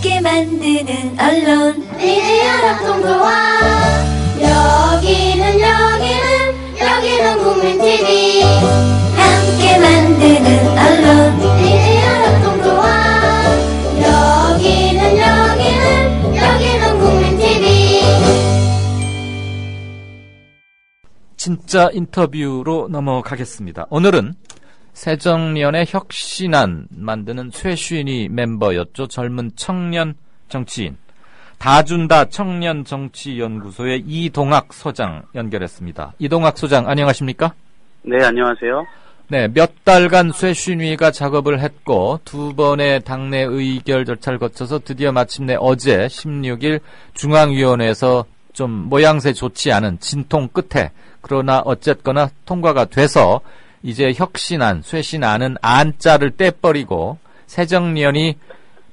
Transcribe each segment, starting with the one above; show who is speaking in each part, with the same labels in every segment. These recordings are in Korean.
Speaker 1: 함께 만드는 언론
Speaker 2: 미디어 협동조합. 여기는 국민TV.
Speaker 1: 함께 만드는 언론
Speaker 2: 미디어 협동조합. 여기는 국민TV.
Speaker 3: 진짜 인터뷰로 넘어가겠습니다. 오늘은 새정년의 혁신안 만드는 쇄신위 멤버였죠. 젊은 청년 정치인. 다준다 청년정치연구소의 이동학 소장 연결했습니다. 이동학 소장 안녕하십니까?
Speaker 4: 네, 안녕하세요.
Speaker 3: 네, 몇 달간 쇄신위가 작업을 했고 두 번의 당내 의결 절차를 거쳐서 드디어 마침내 어제 16일 중앙위원회에서 좀 모양새 좋지 않은 진통 끝에 그러나 어쨌거나 통과가 돼서 이제 혁신안, 쇄신안은 안자를 떼버리고 새정년이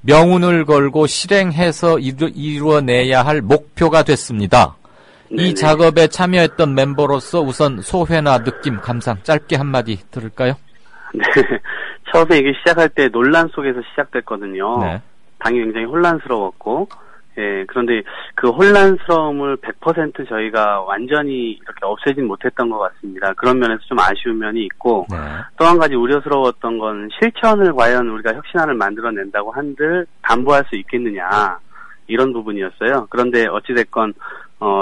Speaker 3: 명운을 걸고 실행해서 이루어내야 할 목표가 됐습니다.
Speaker 4: 네네.
Speaker 3: 이 작업에 참여했던 멤버로서 우선 소회나 느낌, 감상 짧게 한마디 들을까요?
Speaker 4: 네, 처음에 이게 시작할 때 논란 속에서 시작됐거든요.
Speaker 3: 네.
Speaker 4: 당이 굉장히 혼란스러웠고, 예, 그런데 그 혼란스러움을 100% 저희가 완전히 이렇게 없애진 못했던 것 같습니다. 그런 면에서 좀 아쉬운 면이 있고,
Speaker 3: 네.
Speaker 4: 또 한 가지 우려스러웠던 건 실천을 과연 우리가 혁신안을 만들어낸다고 한들 담보할 수 있겠느냐, 이런 부분이었어요. 그런데 어찌됐건,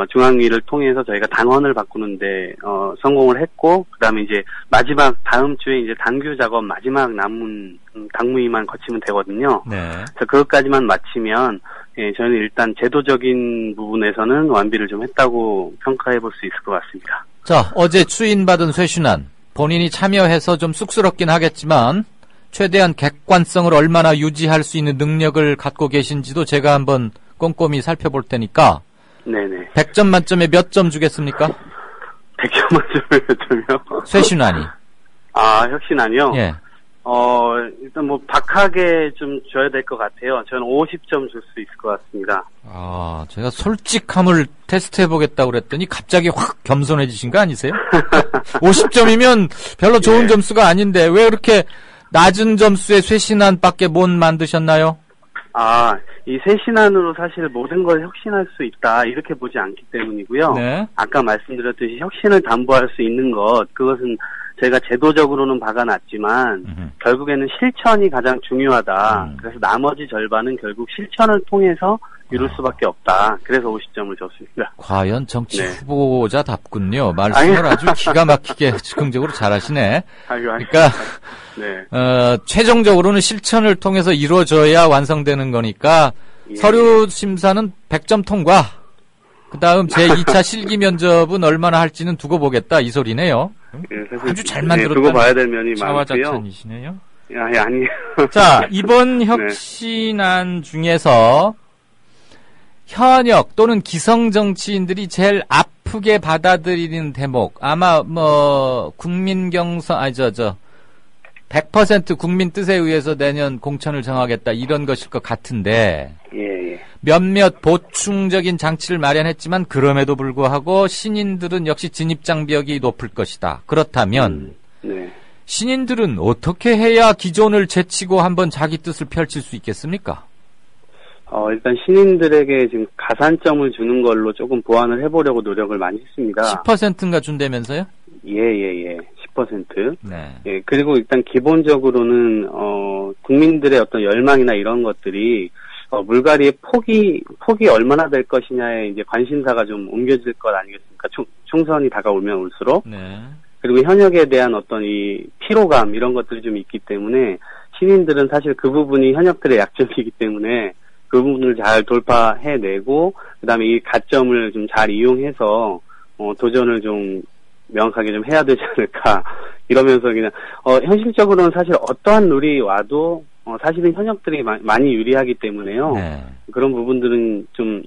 Speaker 4: 중앙위를 통해서 저희가 당헌을 바꾸는데, 성공을 했고, 그 다음에 이제 마지막, 다음 주에 이제 당규 작업 마지막 남은 당무위만 거치면 되거든요.
Speaker 3: 네.
Speaker 4: 그래서 그것까지만 마치면, 예, 저희는 일단 제도적인 부분에서는 완비를 좀 했다고 평가해 볼 수 있을 것 같습니다.
Speaker 3: 자, 어제 추인받은 쇄신안. 본인이 참여해서 좀 쑥스럽긴 하겠지만, 최대한 객관성을 얼마나 유지할 수 있는 능력을 갖고 계신지도 제가 한번 꼼꼼히 살펴볼 테니까,
Speaker 4: 네네.
Speaker 3: 100점 만점에 몇 점 주겠습니까?
Speaker 4: 100점 만점에 몇 점이요?
Speaker 3: 쇄신안이.
Speaker 4: 아, 혁신안이요?
Speaker 3: 예.
Speaker 4: 일단 뭐, 박하게 좀 줘야 될 것 같아요. 저는 50점 줄 수 있을 것 같습니다.
Speaker 3: 아, 제가 솔직함을 테스트해보겠다고 그랬더니 갑자기 확 겸손해지신 거 아니세요? 50점이면 별로 좋은
Speaker 4: 예.
Speaker 3: 점수가 아닌데 왜 그렇게 낮은 점수의 쇄신안밖에 못 만드셨나요?
Speaker 4: 아, 이 쇄신안으로 사실 모든 걸 혁신할 수 있다, 이렇게 보지 않기 때문이고요.
Speaker 3: 네.
Speaker 4: 아까 말씀드렸듯이 혁신을 담보할 수 있는 것, 그것은 저희가 제도적으로는 박아놨지만, 결국에는 실천이 가장 중요하다. 그래서 나머지 절반은 결국 실천을 통해서 이룰 수밖에 없다. 그래서 50점을 줬습니다.
Speaker 3: 과연 정치
Speaker 4: 네.
Speaker 3: 후보자답군요. 말씀을 아주 기가 막히게 즉흥적으로 잘하시네. 그러니까
Speaker 4: 네.
Speaker 3: 최종적으로는 실천을 통해서 이루어져야 완성되는 거니까
Speaker 4: 예.
Speaker 3: 서류 심사는 100점 통과. 그다음 제2차 실기 면접은 얼마나 할지는 두고 보겠다 이 소리네요.
Speaker 4: 예, 사실
Speaker 3: 아주 잘 만들었다.
Speaker 4: 두고 봐야 될 면이 많고요.
Speaker 3: 자화자찬이시네요.
Speaker 4: 아니에요.
Speaker 3: 자, 이번 혁신안 중에서 현역 또는 기성 정치인들이 제일 아프게 받아들이는 대목, 아마 국민 경선 100% 국민 뜻에 의해서 내년 공천을 정하겠다 이런 것일 것 같은데,
Speaker 4: 예.
Speaker 3: 몇몇 보충적인 장치를 마련했지만 그럼에도 불구하고 신인들은 역시 진입장벽이 높을 것이다. 그렇다면
Speaker 4: 네.
Speaker 3: 신인들은 어떻게 해야 기존을 제치고 한번 자기 뜻을 펼칠 수 있겠습니까?
Speaker 4: 일단 신인들에게 지금 가산점을 주는 걸로 조금 보완을 해보려고 노력을 많이 했습니다.
Speaker 3: 10%인가 준다면서요?
Speaker 4: 예. 10%.
Speaker 3: 네.
Speaker 4: 예, 그리고 일단 기본적으로는, 국민들의 어떤 열망이나 이런 것들이, 물갈이의 폭이 얼마나 될 것이냐에 이제 관심사가 좀 옮겨질 것 아니겠습니까? 총선이 다가오면 올수록.
Speaker 3: 네.
Speaker 4: 그리고 현역에 대한 어떤 이 피로감, 이런 것들이 좀 있기 때문에, 신인들은 사실 그 부분이 현역들의 약점이기 때문에, 그 부분을 잘 돌파해내고, 그 다음에 이 가점을 좀 잘 이용해서, 도전을 좀 명확하게 좀 해야 되지 않을까. 이러면서 그냥, 현실적으로는 사실 어떠한 룰이 와도, 사실은 현역들이 많이 유리하기 때문에요.
Speaker 3: 네.
Speaker 4: 그런 부분들은 좀,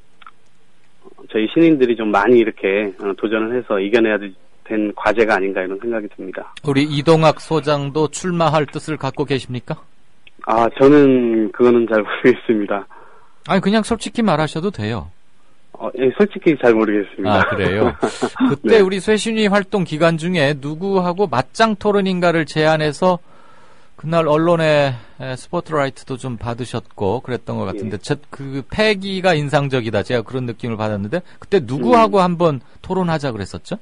Speaker 4: 저희 신인들이 좀 많이 이렇게 도전을 해서 이겨내야 된 과제가 아닌가 이런 생각이 듭니다.
Speaker 3: 우리 이동학 소장도 출마할 뜻을 갖고 계십니까?
Speaker 4: 저는 그거는 잘 모르겠습니다.
Speaker 3: 아니, 그냥 솔직히 말하셔도 돼요.
Speaker 4: 예, 솔직히 잘 모르겠습니다.
Speaker 3: 아, 그래요? 그때
Speaker 4: 네.
Speaker 3: 우리 쇄신위 활동 기간 중에 누구하고 맞짱 토론인가를 제안해서 그날 언론에 스포트라이트도 좀 받으셨고 그랬던 것 같은데 그 패기가 인상적이다. 제가 그런 느낌을 받았는데 그때 누구하고 한번 토론하자 그랬었죠?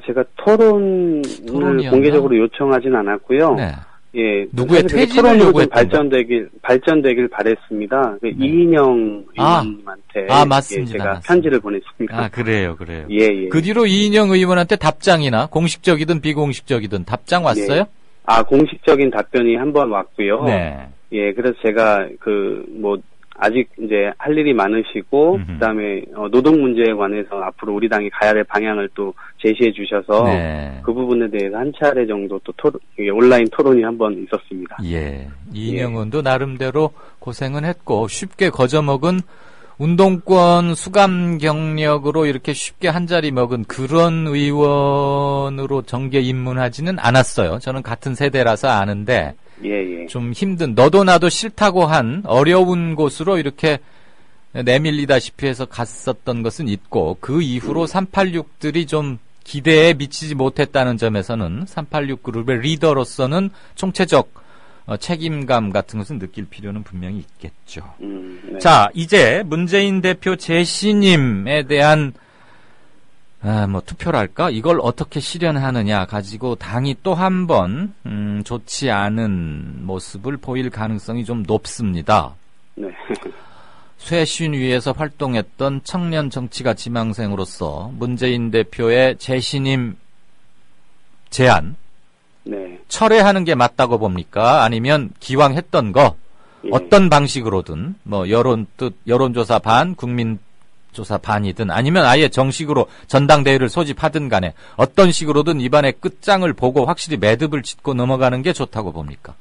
Speaker 4: 제가 토론을
Speaker 3: 토론이었나?
Speaker 4: 공개적으로 요청하진 않았고요.
Speaker 3: 네.
Speaker 4: 예,
Speaker 3: 누구의
Speaker 4: 사실
Speaker 3: 퇴진을
Speaker 4: 토론으로 좀
Speaker 3: 요구했던
Speaker 4: 발전되길 바랬습니다. 이인영 의원님한테
Speaker 3: 맞습니다.
Speaker 4: 제가
Speaker 3: 맞습니다.
Speaker 4: 편지를 보냈습니다.
Speaker 3: 그래요.
Speaker 4: 예.
Speaker 3: 그 뒤로 이인영 의원한테 답장이나 공식적이든 비공식적이든 답장 왔어요?
Speaker 4: 공식적인 답변이 한 번 왔고요.
Speaker 3: 네.
Speaker 4: 예, 그래서 제가 아직 이제 할 일이 많으시고 그다음에 노동 문제에 관해서 앞으로 우리 당이 가야 될 방향을 또 제시해 주셔서
Speaker 3: 네.
Speaker 4: 그 부분에 대해서 한 차례 정도 또 온라인 토론이 한 번 있었습니다.
Speaker 3: 예. 이인영 의원도 나름대로 고생은 했고 쉽게 거저먹은 운동권 수감 경력으로 이렇게 쉽게 한 자리 먹은 그런 의원으로 정계 입문하지는 않았어요. 저는 같은 세대라서 아는데
Speaker 4: 예.
Speaker 3: 좀 힘든 너도 나도 싫다고 한 어려운 곳으로 이렇게 내밀리다시피 해서 갔었던 것은 있고 그 이후로 386들이 좀 기대에 미치지 못했다는 점에서는 386 그룹의 리더로서는 총체적 책임감 같은 것은 느낄 필요는 분명히 있겠죠.
Speaker 4: 네.
Speaker 3: 자, 이제 문재인 대표 재신임에 대한 투표랄까? 이걸 어떻게 실현하느냐 가지고 당이 또 한 번, 좋지 않은 모습을 보일 가능성이 좀 높습니다.
Speaker 4: 네.
Speaker 3: 쇄신위에서 활동했던 청년 정치가 지망생으로서 문재인 대표의 재신임 제안,
Speaker 4: 네.
Speaker 3: 철회하는 게 맞다고 봅니까? 아니면 기왕 했던 거, 어떤 방식으로든, 여론조사 반, 국민조사 반이든, 아니면 아예 정식으로 전당대회를 소집하든 간에, 어떤 식으로든 이번에 끝장을 보고 확실히 매듭을 짓고 넘어가는 게 좋다고 봅니까?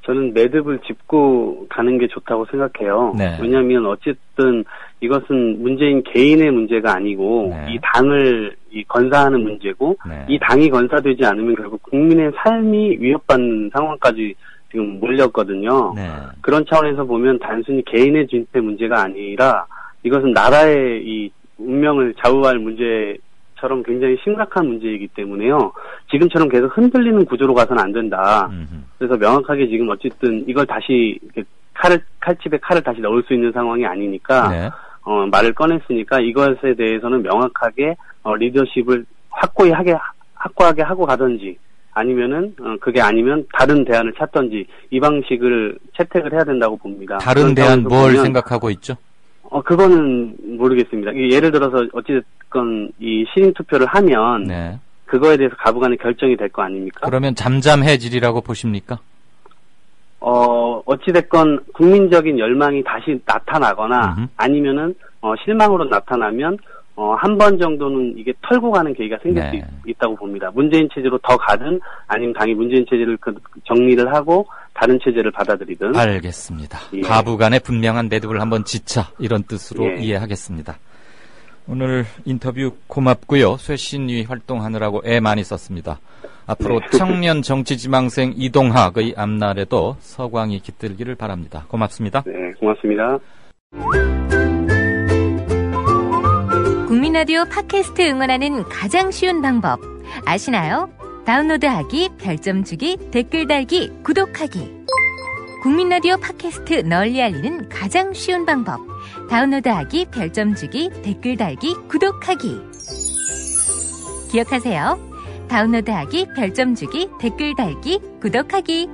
Speaker 4: 저는 매듭을 짚고 가는 게 좋다고 생각해요.
Speaker 3: 네.
Speaker 4: 왜냐하면 어쨌든 이것은 문재인 개인의 문제가 아니고
Speaker 3: 네.
Speaker 4: 이 당을 건사하는 문제고
Speaker 3: 네.
Speaker 4: 이 당이 건사되지 않으면 결국 국민의 삶이 위협받는 상황까지 지금 몰렸거든요.
Speaker 3: 네.
Speaker 4: 그런 차원에서 보면 단순히 개인의 진퇴 문제가 아니라 이것은 나라의 이 운명을 좌우할 문제처럼 굉장히 심각한 문제이기 때문에요. 지금처럼 계속 흔들리는 구조로 가서는 안 된다. 그래서 명확하게 지금 어쨌든 이걸 다시 칼집에 칼을 다시 넣을 수 있는 상황이 아니니까
Speaker 3: 네.
Speaker 4: 말을 꺼냈으니까 이것에 대해서는 명확하게 리더십을 확고하게 하고 가든지 아니면은 그게 아니면 다른 대안을 찾든지 이 방식을 채택을 해야 된다고 봅니다.
Speaker 3: 다른 대안 뭘 생각하고 있죠?
Speaker 4: 그거는 모르겠습니다. 예를 들어서 어찌됐건 이 시민 투표를 하면
Speaker 3: 네.
Speaker 4: 그거에 대해서 가부간의 결정이 될 거 아닙니까?
Speaker 3: 그러면 잠잠해지리라고 보십니까?
Speaker 4: 어찌됐건 국민적인 열망이 다시 나타나거나 아니면은 실망으로 나타나면 한 번 정도는 이게 털고 가는 계기가 생길
Speaker 3: 네.
Speaker 4: 수 있다고 봅니다. 문재인 체제로 더 가든 아니면 당이 문재인 체제를 정리를 하고 다른 체제를 받아들이든.
Speaker 3: 알겠습니다.
Speaker 4: 예.
Speaker 3: 가부간의 분명한 매듭을 한번 짓자 이런 뜻으로
Speaker 4: 예.
Speaker 3: 이해하겠습니다. 오늘 인터뷰 고맙고요. 쇄신위 활동하느라고 애 많이 썼습니다. 앞으로
Speaker 4: 네.
Speaker 3: 청년 정치지망생 이동학의 앞날에도 서광이 깃들기를 바랍니다. 고맙습니다.
Speaker 4: 네, 고맙습니다.
Speaker 5: 국민라디오 팟캐스트 응원하는 가장 쉬운 방법 아시나요? 다운로드하기, 별점 주기, 댓글 달기, 구독하기. 국민라디오 팟캐스트 널리 알리는 가장 쉬운 방법. 다운로드하기, 별점 주기, 댓글 달기, 구독하기. 기억하세요. 다운로드하기, 별점 주기, 댓글 달기, 구독하기.